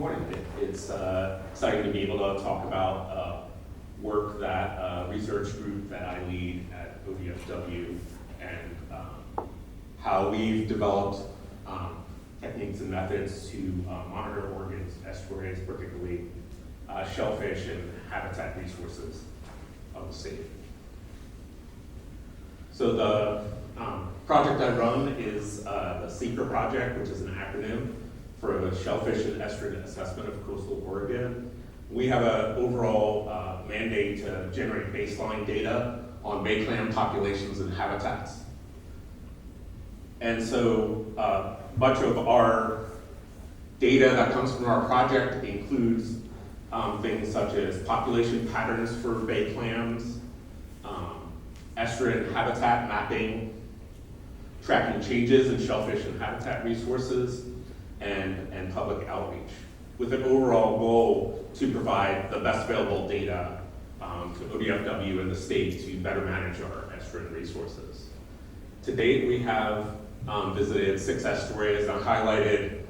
morning. It's exciting to be able to talk about work that research group that I lead at ODFW and how we've developed techniques and methods to monitor organs, estuaries, particularly shellfish and habitat resources of the state. So the project I run is the SECRE project, which is an acronym for the Shellfish and Estuary Assessment of Coastal Oregon. We have an overall mandate to generate baseline data on bay clam populations and habitats. And so much of our data that comes from our project includes things such as population patterns for bay clams, estuary and habitat mapping, tracking changes in shellfish and habitat resources, and public outreach, with an overall goal to provide the best available data to ODFW and the state to better manage our estuarine resources. To date, we have visited 6 estuaries. I highlighted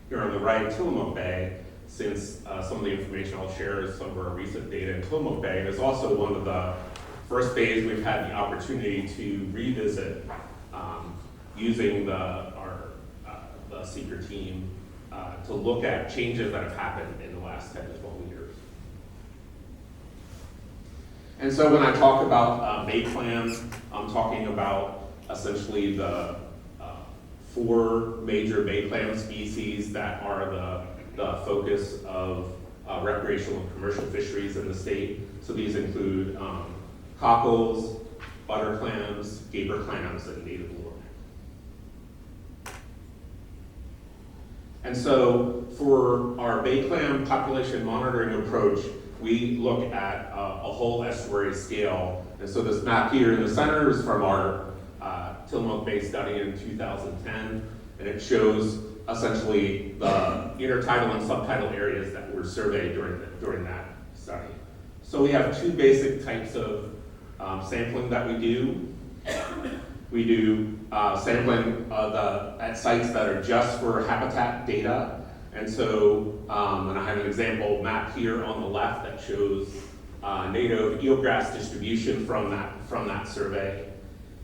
here on the right Tillamook Bay, since some of the information I'll share is some of our recent data in Tillamook Bay. It is also one of the first bays we've had the opportunity to revisit using the SECRE team to look at changes that have happened in the last 10 to 12 years. And so when I talk about bay clams, I'm talking about essentially the 4 major bay clam species that are the focus of recreational and commercial fisheries in the state. So these include cockles, butter clams, gaper clams, and native lure. And so for our bay clam population monitoring approach, we look at a whole estuary scale. And so this map here in the center is from our Tillamook Bay study in 2010, and it shows essentially the intertidal and subtidal areas that were surveyed during that study. So we have 2 basic types of sampling that we do. We do sampling at sites that are just for habitat data. And so, and I have an example map here on the left that shows native eelgrass distribution from that survey.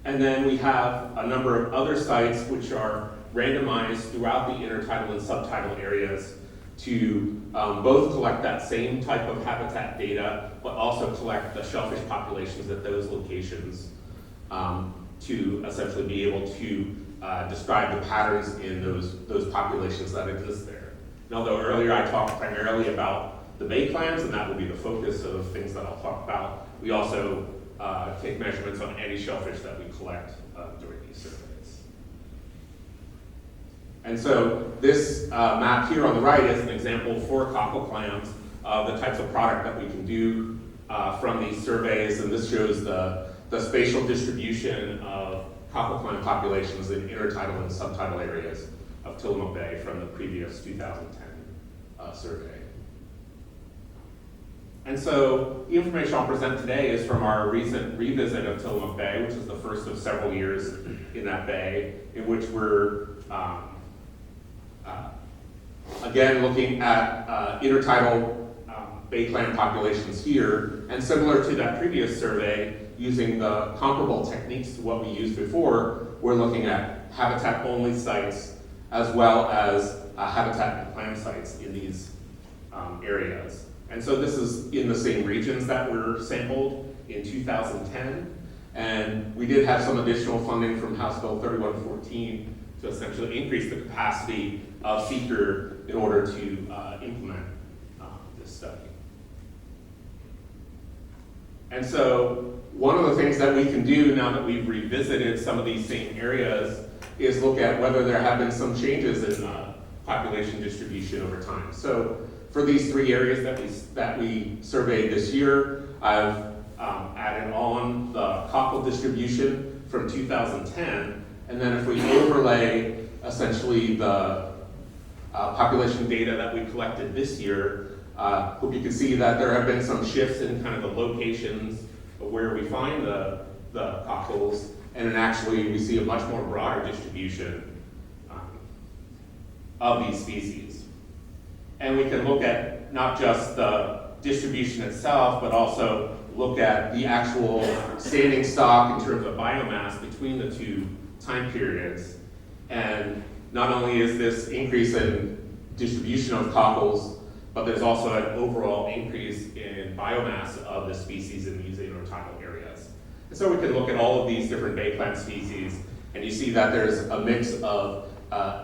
And then we have a number of other sites which are randomized throughout the intertidal and subtidal areas to both collect that same type of habitat data, but also collect the shellfish populations at those locations to essentially be able to describe the patterns in those populations that exist there. And although earlier I talked primarily about the bay clams, and that will be the focus of things that I'll talk about, we also take measurements on any shellfish that we collect during these surveys. And so this map here on the right is an example for cockle clams of the types of product that we can do from these surveys, and this shows the spatial distribution of cockle clam populations in intertidal and subtidal areas of Tillamook Bay from the previous 2010 survey. And so the information I'll present today is from our recent revisit of Tillamook Bay, which is the first of several years in that bay, in which we're again looking at intertidal bay clam populations here, and similar to that previous survey, using the comparable techniques to what we used before, we're looking at habitat-only sites as well as habitat and clam sites in these areas. And so this is in the same regions that were sampled in 2010, and we did have some additional funding from House Bill 3114 to essentially increase the capacity of SECRE in order to implement this study. And so one of the things that we can do now that we've revisited some of these same areas is look at whether there have been some changes in population distribution over time. So for these 3 areas that we surveyed this year, I've added on the cockle distribution from 2010, and then if we overlay essentially the population data that we collected this year, hope you can see that there have been some shifts in kind of the locations of where we find the cockles, and then actually we see a much more broader distribution of these species. And we can look at not just the distribution itself, but also look at the actual standing stock in terms of biomass between the two time periods. And not only is this increase in distribution of cockles, but there's also an overall increase in biomass of the species in these intertidal areas. And so we can look at all of these different bay plant species, and you see that there's a mix of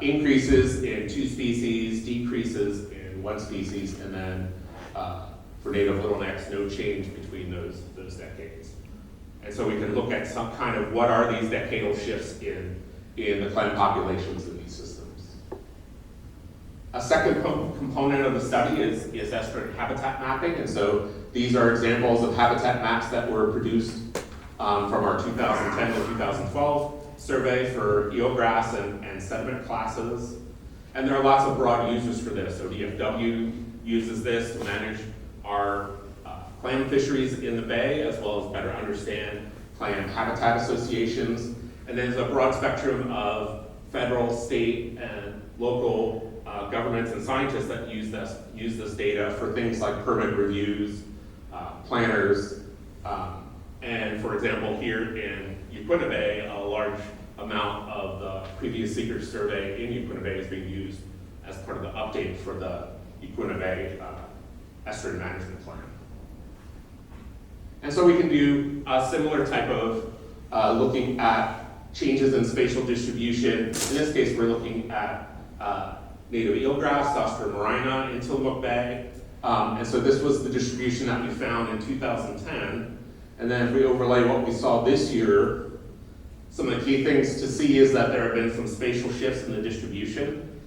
increases in two species, decreases in one species, and then for native littlebacks, no change between those decades. And so we can look at some kind of what are these decadal shifts in the clam populations in these systems. A second component of the study is estuarine habitat mapping, and so these are examples of habitat maps that were produced from our 2010 to 2012 survey for eelgrass and sediment classes. And there are lots of broad users for this. So DFW uses this to manage our clam fisheries in the bay, as well as better understand clam habitat associations. And there's a broad spectrum of federal, state, and local governments and scientists that use this data for things like permit reviews, planners, and for example, here in Yaquina Bay, a large amount of the previous seeker survey in Yaquina Bay is being used as part of the update for the Yaquina Bay estuarine management plan. And so we can do a similar type of looking at changes in spatial distribution. In this case, we're looking at native eelgrass, Zostera marina in Tillamook Bay. And so this was the distribution that we found in 2010. And then if we overlay what we saw this year, some of the key things to see is that there have been some spatial shifts in the distribution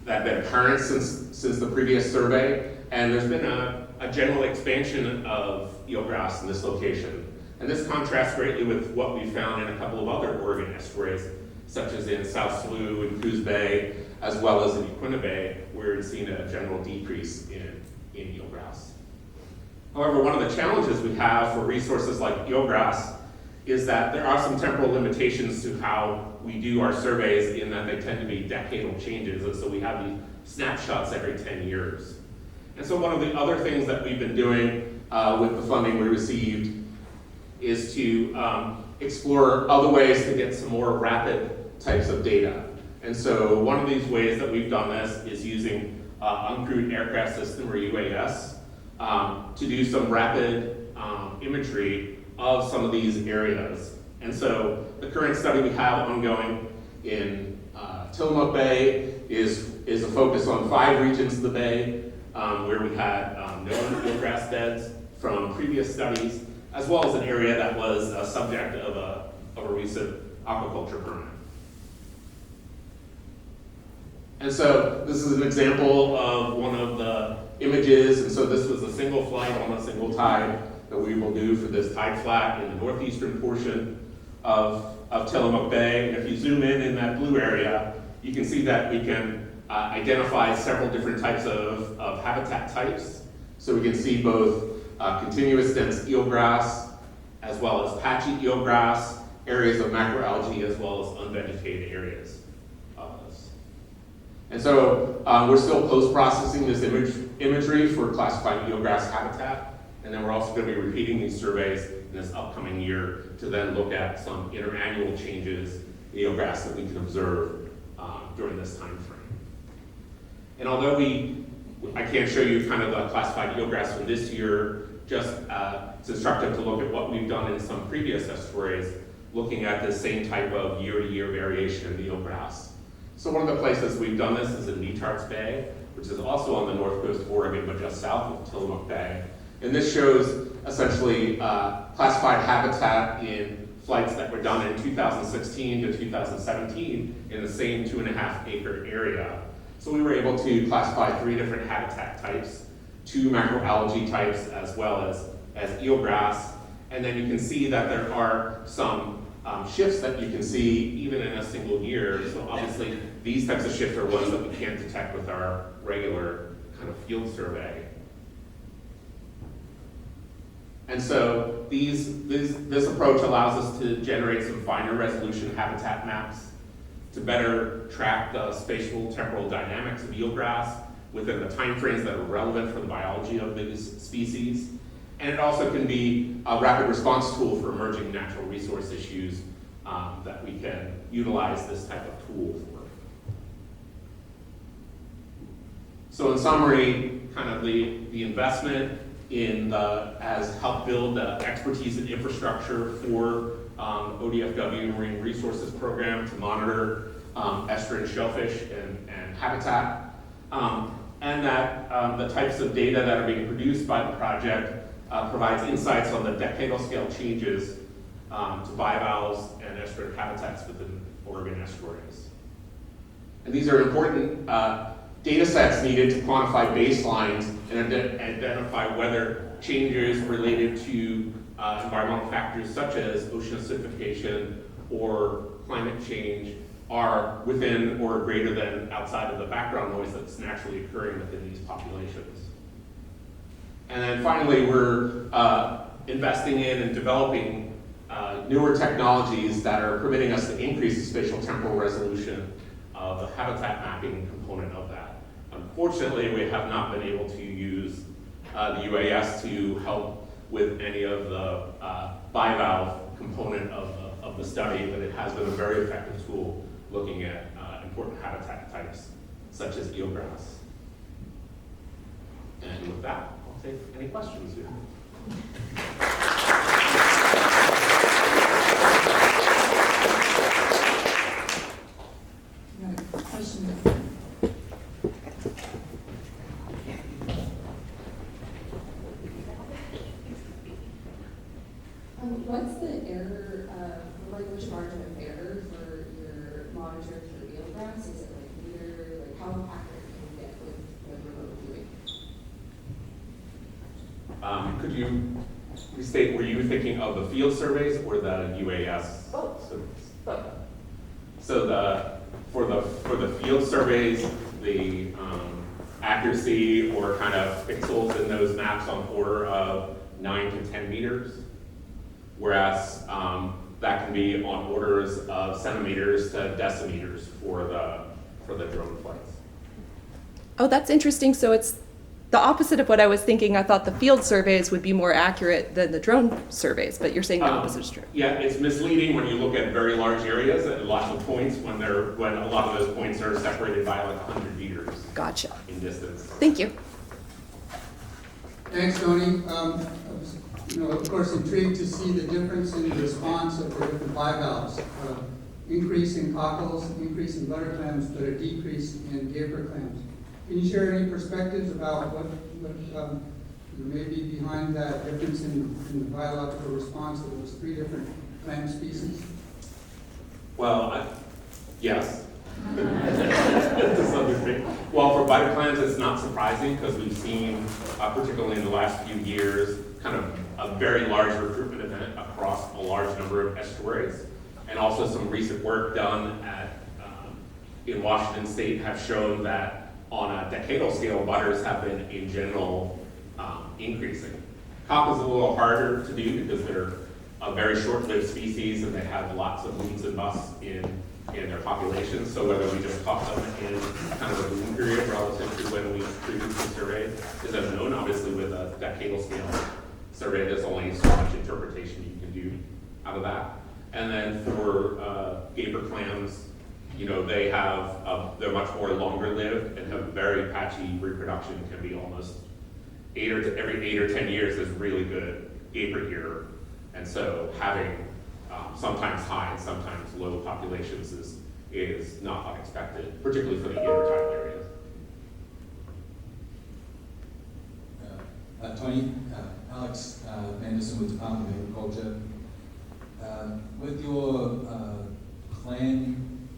that have been apparent since the previous survey. And there's been a general expansion of eelgrass in this location. And this contrasts greatly with what we found in a couple of other Oregon estuaries, such as in South Slough and Coos Bay, as well as in Yaquina Bay, where we've seen a general decrease in eelgrass. However, one of the challenges we have for resources like eelgrass is that there are some temporal limitations to how we do our surveys, in that they tend to be decadal changes, and so we have these snapshots every 10 years. And so one of the other things that we've been doing with the funding we received is to explore other ways to get some more rapid types of data. And so one of these ways that we've done this is using uncrewed aircraft system, or UAS, to do some rapid imagery of some of these areas. And so the current study we have ongoing in Tillamook Bay is a focus on 5 regions of the bay, where we had no eelgrass beds from previous studies, as well as an area that was a subject of a recent aquaculture permit. And so this is an example of one of the images, and so this was a single flight on a single tide that we will do for this tide flat in the northeastern portion of Tillamook Bay. And if you zoom in that blue area, you can see that we can identify several different types of habitat types. So we can see both continuous dense eelgrass, as well as patchy eelgrass, areas of macroalgae, as well as unvegetated areas of this. And so we're still post-processing this imagery for classifying eelgrass habitat, and then we're also going to be repeating these surveys in this upcoming year to then look at some interannual changes in eelgrass that we can observe during this time frame. And although I can't show you kind of the classified eelgrass from this year, just it's instructive to look at what we've done in some previous estuaries, looking at the same type of year-to-year variation in the eelgrass. So one of the places we've done this is in Netarts Bay, which is also on the north coast of Oregon, but just south of Tillamook Bay. And this shows essentially classified habitat in flights that were done in 2016 to 2017 in the same 2.5 acre area. So we were able to classify 3 different habitat types, 2 macroalgae types, as well as eelgrass. And then you can see that there are some shifts that you can see even in a single year. So obviously these types of shifts are ones that we can't detect with our regular kind of field survey. And so this approach allows us to generate some finer resolution habitat maps to better track the spatial temporal dynamics of eelgrass within the timeframes that are relevant for the biology of these species. And it also can be a rapid response tool for emerging natural resource issues that we can utilize this type of tool for. So in summary, kind of the investment has helped build the expertise and infrastructure for ODFW Marine Resources Program to monitor estuarine shellfish and habitat. And that the types of data that are being produced by the project provides insights on the decadal scale changes to bivalves and estuarine habitats within Oregon estuaries. And these are important data sets needed to quantify baselines and identify whether changes related to environmental factors such as ocean acidification or climate change are within or greater than outside of the background noise that's naturally occurring within these populations. And then finally, we're investing in and developing newer technologies that are permitting us to increase the spatial temporal resolution of the habitat mapping component of that. Unfortunately, we have not been able to use the UAS to help with any of the bivalve component of the study, but it has been a very effective tool looking at important habitat types such as eelgrass. And with that, I'll take any questions here. Question. What's the error, language margin of error for your monitor for eelgrass? Is it like meter, like how accurate can you get with remote viewing? Could you restate, were you thinking of the field surveys or the UAS surveys? Both. So for the field surveys, the accuracy or kind of pixels in those maps on order of 9 to 10 meters, whereas that can be on orders of centimeters to decimeters for the drone flights. Oh, that's interesting. So it's the opposite of what I was thinking. I thought the field surveys would be more accurate than the drone surveys, but you're saying the opposite is true. Yeah, it's misleading when you look at very large areas and lots of points when a lot of those points are separated by like 100 meters. Gotcha. In distance. Thank you. Thanks, Tony. I was, of course, intrigued to see the difference in the response of the different bivalves. Increase in cockles, increase in butter clams, but a decrease in gaper clams. Can you share any perspectives about what may be behind that difference in the biological response of those three different clam species? Well, yes. To some degree. Well, for butter clams, it's not surprising because we've seen, particularly in the last few years, kind of a very large recruitment event across a large number of estuaries. And also some recent work done in Washington State have shown that on a decadal scale, butters have been, in general, increasing. Cockles is a little harder to do because they're a very short-lived species and they have lots of blooms and busts in their populations. So whether we just caught them in kind of a bloom period relative to when we previously surveyed is unknown. Obviously, with a decadal scale survey, there's only so much interpretation you can do out of that. And then for gaper clams, they're much more longer lived and have very patchy reproduction. Can be almost every 8 or 10 years is really good gaper year. And so having sometimes high and sometimes low populations is not unexpected, particularly for the intertidal areas. Tony, Alex Anderson with Department of Agriculture. With your clam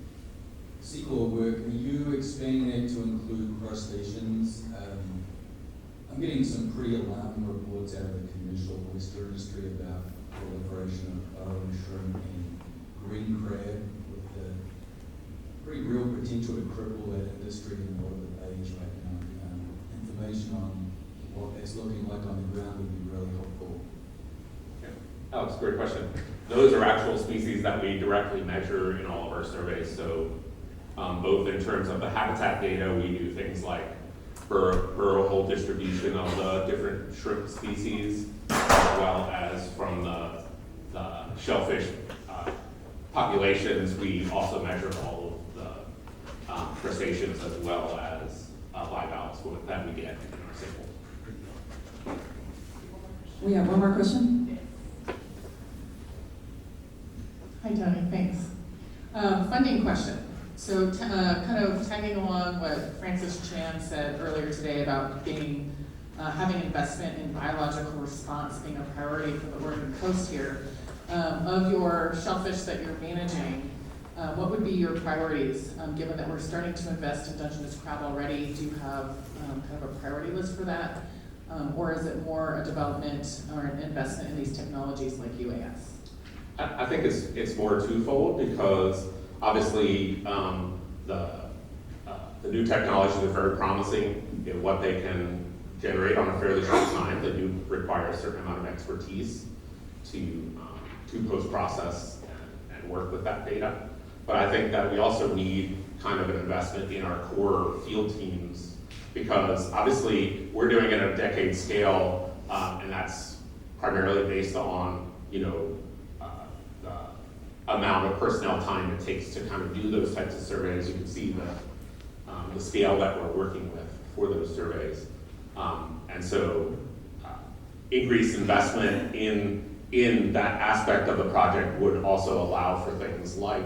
sequel work, are you expanding it to include crustaceans? I'm getting some pretty alarming reports out of the commercial oyster industry about proliferation of burrowing shrimp and green crab with the pretty real potential to cripple that industry in a lot of the bays right now. Information on what that's looking like on the ground would be really helpful. Yeah. Alex, great question. Those are actual species that we directly measure in all of our surveys. So both in terms of the habitat data. We do things like burrow hole distribution of the different shrimp species, as well as from the shellfish populations. We also measure all of the crustaceans as well as bivalves that we get in our sample. We have one more question. Hi, Tony, thanks. Funding question. So kind of tagging along what Francis Chan said earlier today about having investment in biological response being a priority for the Oregon coast here. Of your shellfish that you're managing, what would be your priorities? Given that we're starting to invest in Dungeness crab already, do you have kind of a priority list for that? Or is it more a development or an investment in these technologies like UAS? I think it's more twofold, because obviously the new technologies are very promising in what they can generate on a fairly short time. They do require a certain amount of expertise to post-process and work with that data. But I think that we also need kind of an investment in our core field teams, because obviously we're doing it at a decade scale, and that's primarily based on, the amount of personnel time it takes to kind of do those types of surveys. You can see the scale that we're working with for those surveys. And so increased investment in that aspect of the project would also allow for things like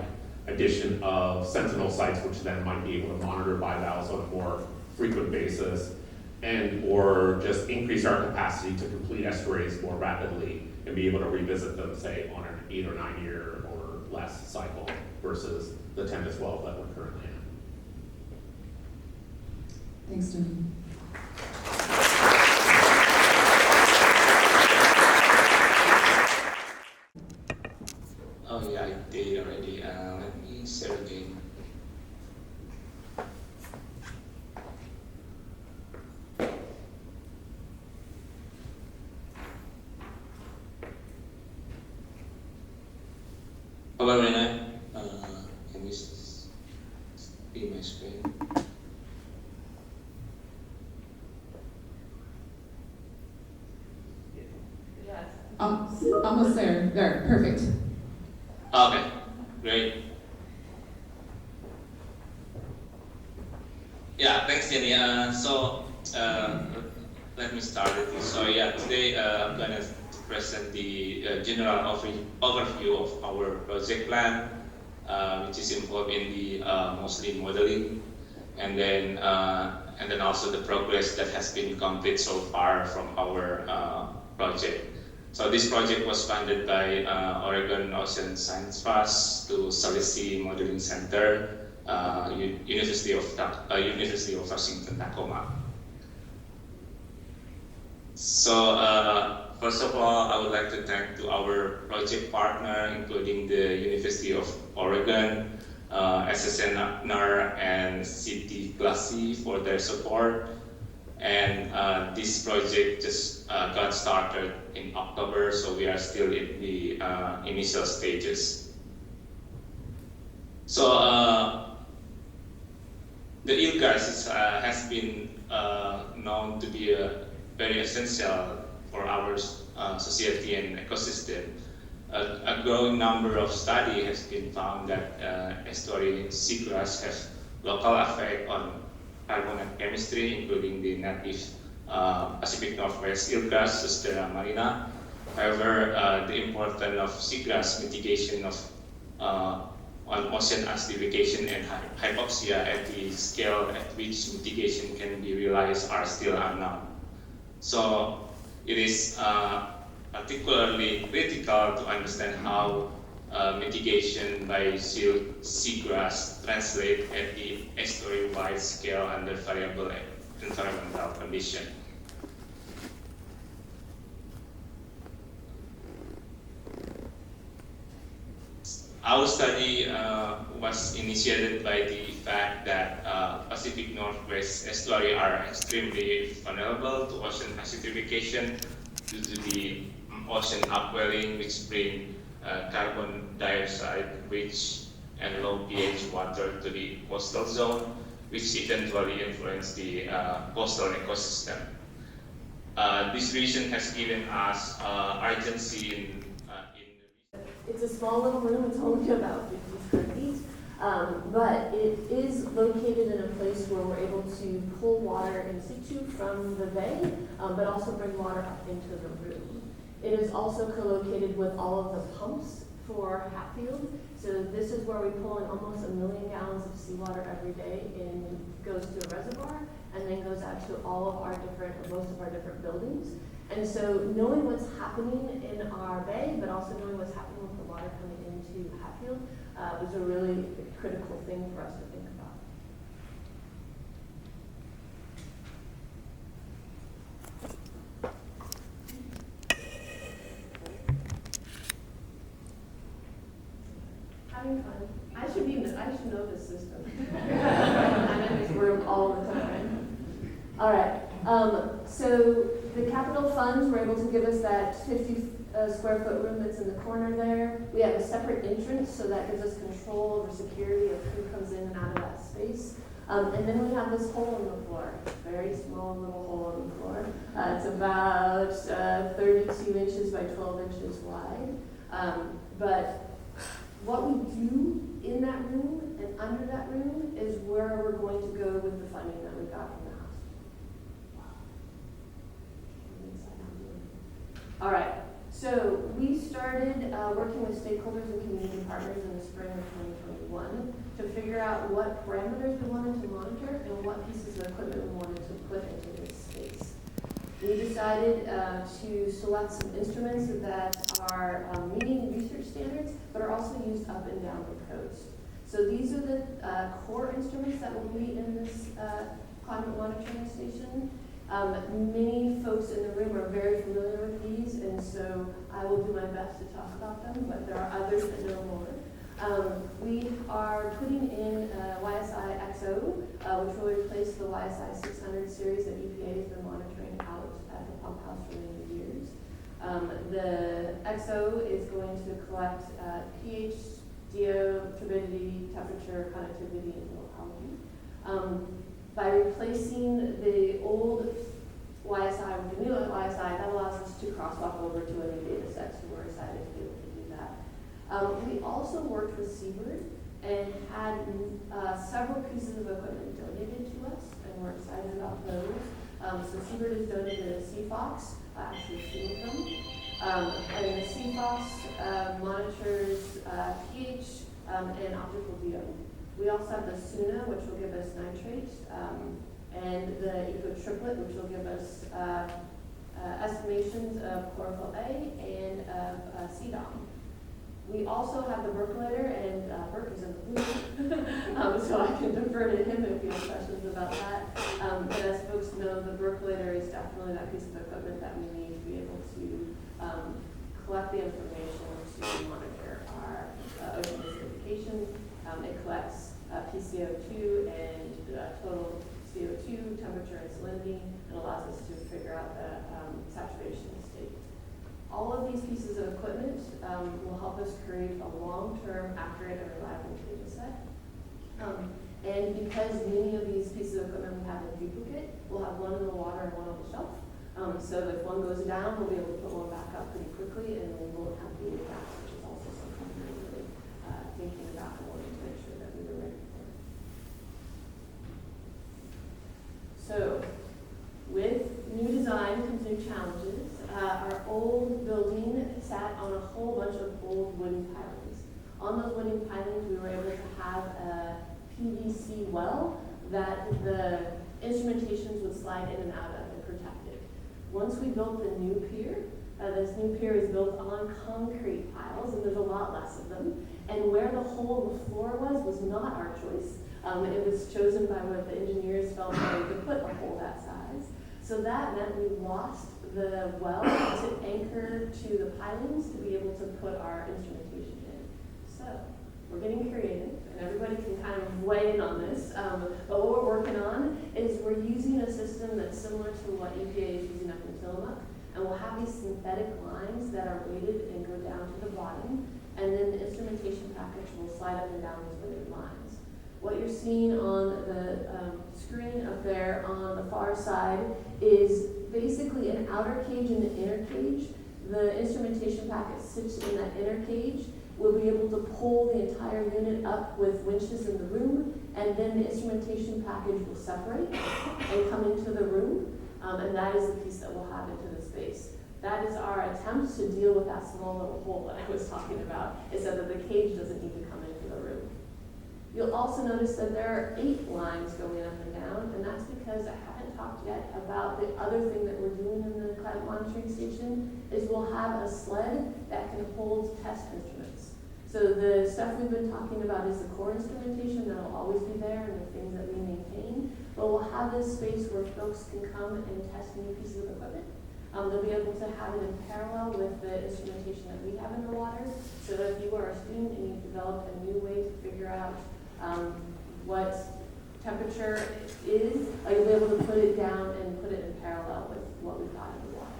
addition of sentinel sites, which then might be able to monitor bivalves on a more frequent basis, and or just increase our capacity to complete estuaries more rapidly and be able to revisit them, say, on an 8 or 9 year or less cycle versus the 10 to 12 that we're currently in. Thanks, Tony. Oh yeah, I did already. Let me share again. Hello, Rena. Can you see my screen? Almost there. There, perfect. Okay, great. Yeah, thanks, Jenny. Let me start with this. So yeah, today I'm gonna present the general overview of our project plan, which is involved in the mostly modeling, and then also the progress that has been completed so far from our project. So this project was funded by Oregon Ocean Science Fast to Salesi Modeling Center, University of Washington Tacoma. So first of all, I would like to thank to our project partner, including the University of Oregon, SSNR, and City Glassy for their support. And this project just got started in October, so we are still in the initial stages. So the eelgrass has been known to be very essential for our society and ecosystem. A growing number of studies has been found that estuary seagrass has local effect on carbonate chemistry, including the native Pacific Northwest eelgrass, Zostera marina. However, the importance of seagrass mitigation of on ocean acidification and hypoxia at the scale at which mitigation can be realized are still unknown. So it is particularly critical to understand how mitigation by seagrass translate at the estuary-wide scale under variable environmental condition. Our study was initiated by the fact that Pacific Northwest estuary are extremely vulnerable to ocean acidification due to the ocean upwelling, which bring carbon dioxide rich and low pH water to the coastal zone, which eventually influence the coastal ecosystem. This region has given us urgency in It's a small little room, it's only about 50 square feet, but it is located in a place where we're able to pull water in situ from the bay, but also bring water up into the room. It is also co-located with all of the pumps for Hatfield, so this is where we pull in almost 1 million gallons of seawater every day and goes to a reservoir, and then goes out to all of our different, or most of our different buildings. And so knowing what's happening in our bay, but also knowing what's happening with the water coming into Hatfield was a really critical thing for us to think about. Having fun. I should know this system. I'm in this room all the time. All right. So the capital funds were able to give us that 50 square foot room that's in the corner there. We have a separate entrance, so that gives us control over security of who comes in and out of that space. And then we have this hole in the floor, very small little hole in the floor. It's about 32 inches by 12 inches wide. But what we do in that room and under that room is where we're going to go with the funding that we got from the hospital. All right, so we started working with stakeholders and community partners in the spring of 2021 to figure out what parameters we wanted to monitor and what pieces of equipment we wanted to put into this space. We decided to select some instruments that are meeting research standards, but are also used up and down the coast. So these are the core instruments that will be in this climate monitoring station. Many folks in the room are very familiar with these, and so I will do my best to talk about them, but there are others that know more. We are putting in YSI XO, which will replace the YSI 600 series that EPA has been monitoring out at the pump house for many years. The XO is going to collect pH, DO, turbidity, temperature, conductivity, and locality. By replacing the old YSI with the new YSI, that allows us to crosswalk over to a new data set, so we're excited to be able to do that. We also worked with Seabird and had several pieces of equipment donated to us, and we're excited about those. So Seabird has donated a CFOX, actually 2 of them. And the CFOX monitors pH and optical DO. We also have the SUNA, which will give us nitrates, and the Eco Triplet, which will give us estimations of chlorophyll A and of CDOM. We also have the Berkolator, and Burke is in the booth, so I can defer to him if you have questions about that. But as folks know, the Berkolator is definitely that piece of equipment that we need to be able to collect the information to monitor our ocean acidification. It collects PCO2 and total CO2, temperature, and salinity, and allows us to figure out the saturation state. All of these pieces of equipment will help us create a long-term, accurate, and reliable data set. And because many of these pieces of equipment we have in duplicate, we'll have one in the water and one on the shelf. So if one goes down, we'll be able to put one back up pretty quickly, and we won't have data gaps, which is also something we're really thinking about and wanting to make sure that we were ready for. So, with new design comes new challenges. Our old building sat on a whole bunch of old wooden pilings. On those wooden pilings, we were able to have a PVC well that the instrumentations would slide in and out of and protect it. Once we built the new pier, this new pier is built on concrete piles, and there's a lot less of them. And where the hole in the floor was not our choice. It was chosen by what the engineers felt that we could put a hole that size. So that meant we lost the well to anchor to the pilings to be able to put our instrumentation in. So we're getting creative, and everybody can kind of weigh in on this. But what we're working on is we're using a system that's similar to what EPA is using up in Tillamook, and we'll have these synthetic lines that are weighted and go down to the bottom, and then the instrumentation package will slide up and down these linear lines. What you're seeing on the screen up there on the far side is basically an outer cage and an inner cage. The instrumentation packet sits in that inner cage. We'll be able to pull the entire unit up with winches in the room, and then the instrumentation package will separate and come into the room, and that is the piece that we'll have into the space. That is our attempt to deal with that small little hole that I was talking about, is so that the cage doesn't need to come into the room. You'll also notice that there are 8 lines going up and down, and that's because I haven't talked yet about the other thing that we're doing in the climate monitoring station, is we'll have a sled that can hold test instruments. So the stuff we've been talking about is the core instrumentation that'll always be there and the things that we maintain, but we'll have this space where folks can come and test new pieces of equipment. They'll be able to have it in parallel with the instrumentation that we have in the water, so that if you are a student and you've developed a new way to figure out what temperature is, you'll be able to put it down and put it in parallel with what we've got in the water.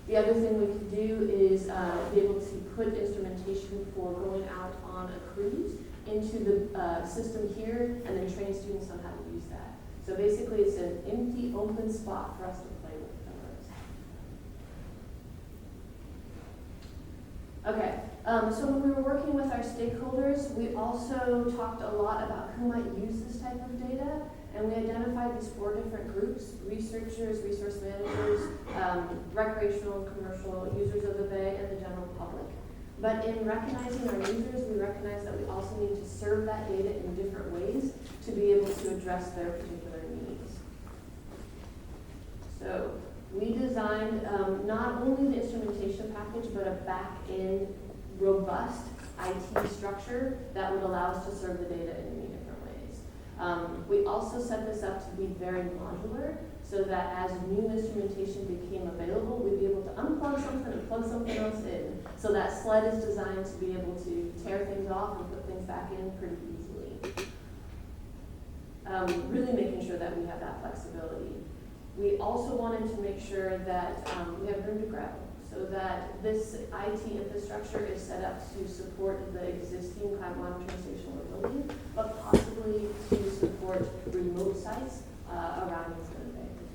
The other thing we can do is be able to put instrumentation for going out on a cruise into the system here, and then train students on how to use that. So basically it's an empty, open spot for us to play with. Okay, so when we were working with our stakeholders, we also talked a lot about who might use this type of data, and we identified these 4 different groups: researchers, resource managers, recreational and commercial users of the bay, and the general public. But in recognizing our users, we recognize that we also need to serve that data in different ways to be able to address their particular needs. So we designed not only the instrumentation package, but a back-end robust IT structure that would allow us to serve the data in many different ways. We also set this up to be very modular, so that as new instrumentation became available, we'd be able to unplug something and plug something else in. So that sled is designed to be able to tear things off and put things back in pretty easily. Really making sure that we have that flexibility. We also wanted to make sure that we have room to grow, so that this IT infrastructure is set up to support the existing climate monitoring station we're building, but possibly to support remote sites around the Bay as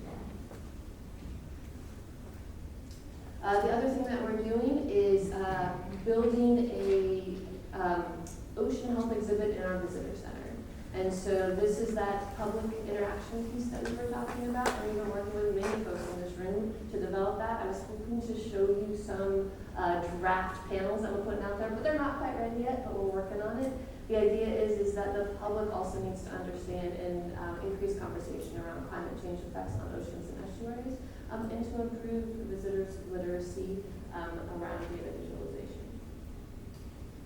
well. The other thing that we're doing is building a ocean health exhibit in our visitor center. And so this is that public interaction piece that we were talking about, and we've been working with many folks in this room to develop that. I was hoping to show you some draft panels that we're putting out there, but they're not quite ready yet, but we're working on it. The idea is that the public also needs to understand and increase conversation around climate change effects on oceans and estuaries, and to improve visitors' literacy around data visualization.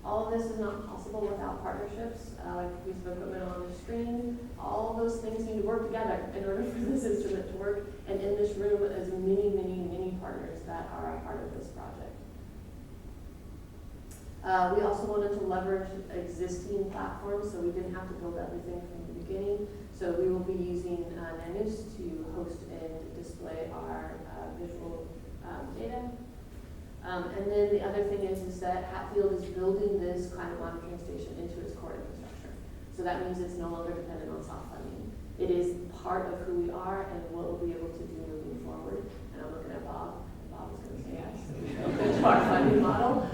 All of this is not possible without partnerships, like the piece of equipment on the screen. All of those things need to work together in order for this instrument to work. And in this room is many, many, many partners that are a part of this project. We also wanted to leverage existing platforms, so we didn't have to build everything from the beginning. So we will be using Nanus to host and display our visual data. And then the other thing is that Hatfield is building this climate monitoring station into its core infrastructure. So that means it's no longer dependent on soft funding. It is part of who we are and what we'll be able to do moving forward. And I'm looking at Bob. Bob is going to say yes. To our funding model.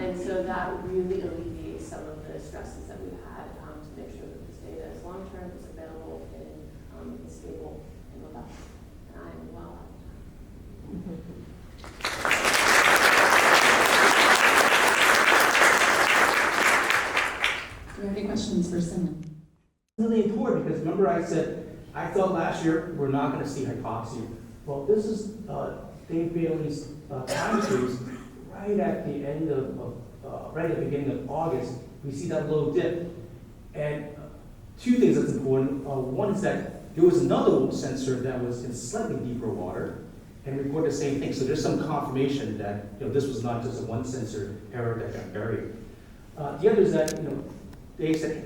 And so that really alleviates some of the stresses that we've had to make sure that this data is long-term, it's available, and it's stable and robust. And I am well out of time. Do you have any questions for Simon? It's really important because remember I said, I thought last year we're not going to see hypoxia. Well, this is Dave Bailey's time series right at the end of, right at the beginning of August. We see that low dip. And 2 things that's important. One is that there was another sensor that was in slightly deeper water and recorded the same thing. So there's some confirmation that this was not just a one sensor error that got buried. The other is that Dave said,